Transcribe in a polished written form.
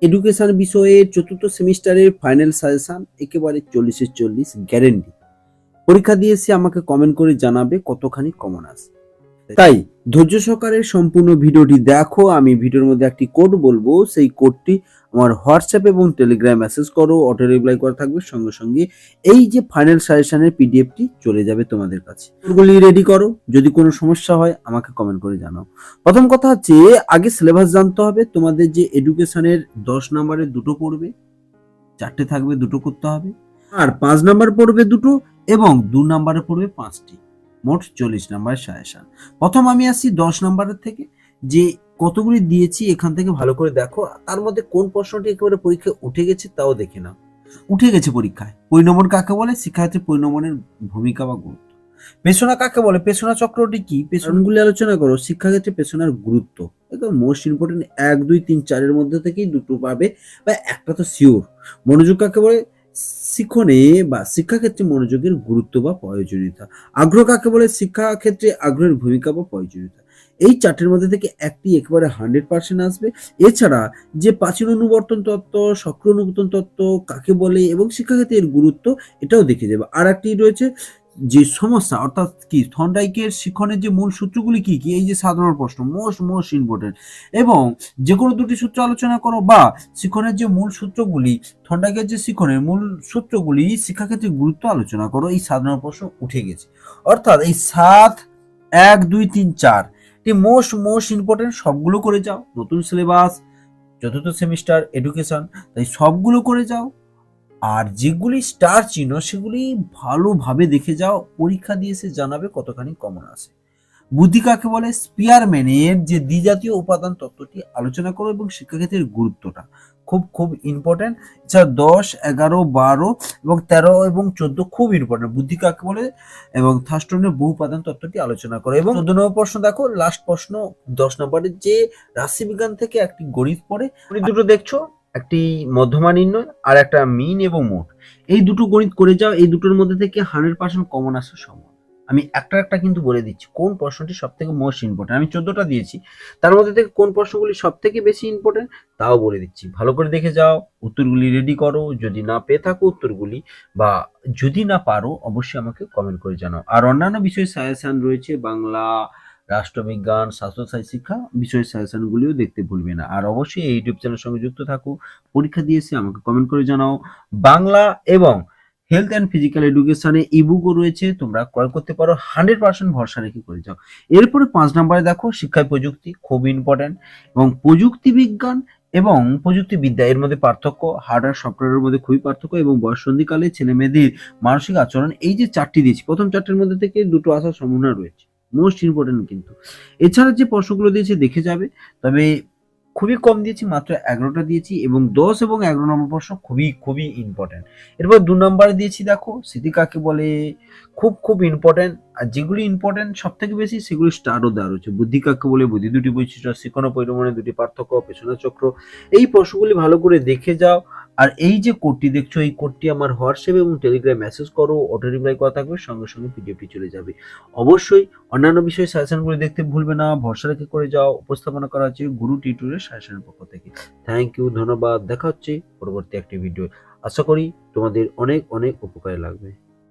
Education বিষয়ে চতুর্থ সেমিস্টারের ফাইনাল সাজেশন একেবারে 40-40 গ্যারেন্টি। পরীক্ষা দিয়ে এসে আমাকে কমেন্ট করে জানাবে কতখানি কমন আসে। তাই ধৈর্য সহকারে সম্পূর্ণ ভিডিওটি দেখো। আমি ভিডিওর মধ্যে একটি কোড বলবো, সেই কোডটি আমার হোয়াটসঅ্যাপ এবং টেলিগ্রাম মেসেজ করো, অটো রিপ্লাই করা থাকবে। সঙ্গে সঙ্গে এই যে ফাইনাল সাজেশনের পিডিএফটি চলে যাবে তোমাদের কাছে। ওগুলি রেডি করো, যদি কোনো সমস্যা হয় আমাকে কমেন্ট করে জানাও। প্রথম কথা হচ্ছে, আগে সিলেবাস জানতে হবে। তোমাদের যে এডুকেশনের 10 নম্বরের দুটো পড়বে, 4টে থাকবে, দুটো করতে হবে। আর 5 নাম্বার পড়বে দুটো এবং 2 নাম্বারে পড়বে 5টি। মোট 40 নাম্বারের সাজেশন। প্রথম আমি আসি 10 নাম্বারের থেকে, যে কতগুলি দিয়েছি এখান থেকে ভালো করে দেখো। তার মধ্যে কোন প্রশ্নটি একেবারে পরীক্ষায় উঠে গেছে তাও দেখে নাও। উঠে গেছে পরীক্ষায়। পরিণমন কাকে বলে? শিক্ষাক্ষেত্রে পরিণমনের ভূমিকা বা গুরুত্ব। পেছনা কাকে বলে? পেছনা চক্রটি কি? পেছনগুলি আলোচনা করো। শিক্ষাক্ষেত্রে পেছনার গুরুত্ব একদম মোস্ট ইম্পর্টেন্ট। 1, 2, 3, 4 এর মধ্যে থেকেই দুটো পাবে বা একটা তো শিওর। মনোযোগ কাকে বলে? শিক্ষণে বা শিক্ষাক্ষেত্রে মনোযোগের গুরুত্ব বা প্রয়োজনীয়তা। আগ্রহ কাকে বলে? শিক্ষাক্ষেত্রে আগ্রহের ভূমিকা বা প্রয়োজনীয়তা। এই 4টের মধ্যে থেকে একটি একেবারে 100% আসবে। এছাড়া যে প্রাচীন অনুবর্তন তত্ত্ব, সক্রিয় অনুবর্তন তত্ত্ব কাকে বলে এবং শিক্ষাক্ষেত্রে এর গুরুত্ব, এটাও দেখে যাবে। আর একটি রয়েছে যে সমস্যা, অর্থাৎ কি থর্নডাইকের শিক্ষণের যে মূল সূত্রগুলি কি কি, এই যে সাধারণ প্রশ্ন মোস্ট ইম্পর্টেন্ট। এবং যে কোনো দুটি সূত্র আলোচনা করো, বা শিক্ষণের যে মূল সূত্রগুলি, থর্নডাইকের যে শিক্ষণের মূল সূত্রগুলি শিক্ষাক্ষেত্রে গুরুত্ব আলোচনা করো। এই সাধারণ প্রশ্ন উঠে গেছে। অর্থাৎ এই 7, 1, 2, 3, 4 মোস্ট ইম্পর্টেন্ট। সবগুলো করে যাও। নতুন সিলেবাস, চতুর্থ সেমিস্টার এডুকেশন, তাই সবগুলো করে যাও। আর যেগুলি স্টার চিহ্ন সেগুলি ভালোভাবে দেখে যাও। পরীক্ষা দিয়ে এসে জানাবে কতখানি কমন আসে। বুদ্ধি কাকে বলে? স্পিয়ারম্যানের যে দ্বিজাতীয় উপাদান তত্ত্বটি আলোচনা করো এবং শিক্ষাক্ষেত্রের গুরুত্বটা খুব ইম্পর্টেন্ট। এছাড়া 10, 11, 12 এবং 13 এবং 14 খুব ইম্পর্টেন্ট। বুদ্ধি কাকে বলে এবং থার্স্টনের বহু উপাদান তত্ত্বটি আলোচনা করো। এবং 14 নম্বর প্রশ্ন দেখো, লাস্ট প্রশ্ন 10 নম্বরের, যে রাশিবিজ্ঞান থেকে একটি গণিত পড়ে। গণিত দুটো দেখছো, একটি মধ্যমা নির্ণয় আর একটা মিন এবং মোট। এই দুটো গণিত করে যাও। এই দুটোর মধ্যে থেকে 100% কমন আসার সম্ভব। আমি একটা কিন্তু বলে দিচ্ছি কোন প্রশ্নটি সব থেকে মোস্ট ইম্পর্টেন্ট। আমি 14টা দিয়েছি, তার মধ্যে থেকে কোন প্রশ্নগুলি সব থেকে বেশি ইম্পর্টেন্ট তাও বলে দিচ্ছি। ভালো করে দেখে যাও, উত্তরগুলি রেডি করো। যদি না পেয়ে থাকো উত্তরগুলি, বা যদি না পারো, অবশ্যই আমাকে কমেন্ট করে জানাও। আর অন্যান্য বিষয়ে সাজেশন রয়েছে, বাংলা, রাষ্ট্রবিজ্ঞান, স্বাস্থ্যসাথী শিক্ষা বিষয়ের সাজেশনগুলিও দেখতে ভুলবে না। আর অবশ্যই এই ইউটিউব চ্যানেলের সঙ্গে যুক্ত থাকো। পরীক্ষা দিয়েছে আমাকে কমেন্ট করে জানাও। বাংলা এবং হেলথ অ্যান্ড ফিজিক্যাল এডুকেশনে ইবুকও রয়েছে, তোমরা ক্রয় করতে পারো। 100% ভরসা রেখে করে যাও। এরপরে 5 নম্বরে দেখো, শিক্ষায় প্রযুক্তি খুব ইম্পর্টেন্ট। এবং প্রযুক্তি বিজ্ঞান এবং প্রযুক্তিবিদ্যা এর মধ্যে পার্থক্য, হার্ডওয়্যার সফটওয়্যারের মধ্যে খুবই পার্থক্য। এবং বয়ঃসন্ধিকালে ছেলে মেয়েদের মানসিক আচরণ, এই যে 4টি দিয়েছি, প্রথম 4টির মধ্যে থেকে দুটো আসার সম্ভাবনা রয়েছে। মোস্ট ইম্পর্টেন্ট কিন্তু। এছাড়া যে প্রশ্নগুলো দিয়েছে দেখে যাবে। তবে খুবই কম দিয়েছি, মাত্র 11টা দিয়েছি। এবং 10 এবং 11 নম্বর প্রশ্ন খুবই ইম্পর্টেন্ট। এরপর 2 নম্বরে দিয়েছি দেখো, স্মৃতি কাকে বলে, খুব ইম্পর্টেন্ট। আর যেগুলি ইম্পর্টেন্ট সব থেকে বেশি সেগুলি স্টারও দেওয়া রয়েছে। বুদ্ধি কাকে বলে, বুদ্ধি দুটি বৈশিষ্ট্য, শিক্ষণ ও পরিণমনের দুটি পার্থক্য, পেছনা চক্র। এই প্রশ্নগুলি ভালো করে দেখে যাও। আর এই যে কোডটি দেখছো, এই কোডটি আমার হোয়াটসঅ্যাপ এবং টেলিগ্রাম মেসেজ করো, অটো রিপ্লাই করা থাকবে। সঙ্গে সঙ্গে পিডিএফটি চলে যাবে। অবশ্যই অন্যান্য বিষয়ে সাজেশনগুলি দেখতে ভুলবে না। ভরসা রেখে করে যাও। উপস্থাপনা করা হচ্ছে গুরু টিউটোরিয়াল সাজেশনের পক্ষ থেকে। থ্যাংক ইউ, ধন্যবাদ। দেখা হচ্ছে পরবর্তী একটি ভিডিও। আশা করি তোমাদের অনেক উপকারে লাগবে।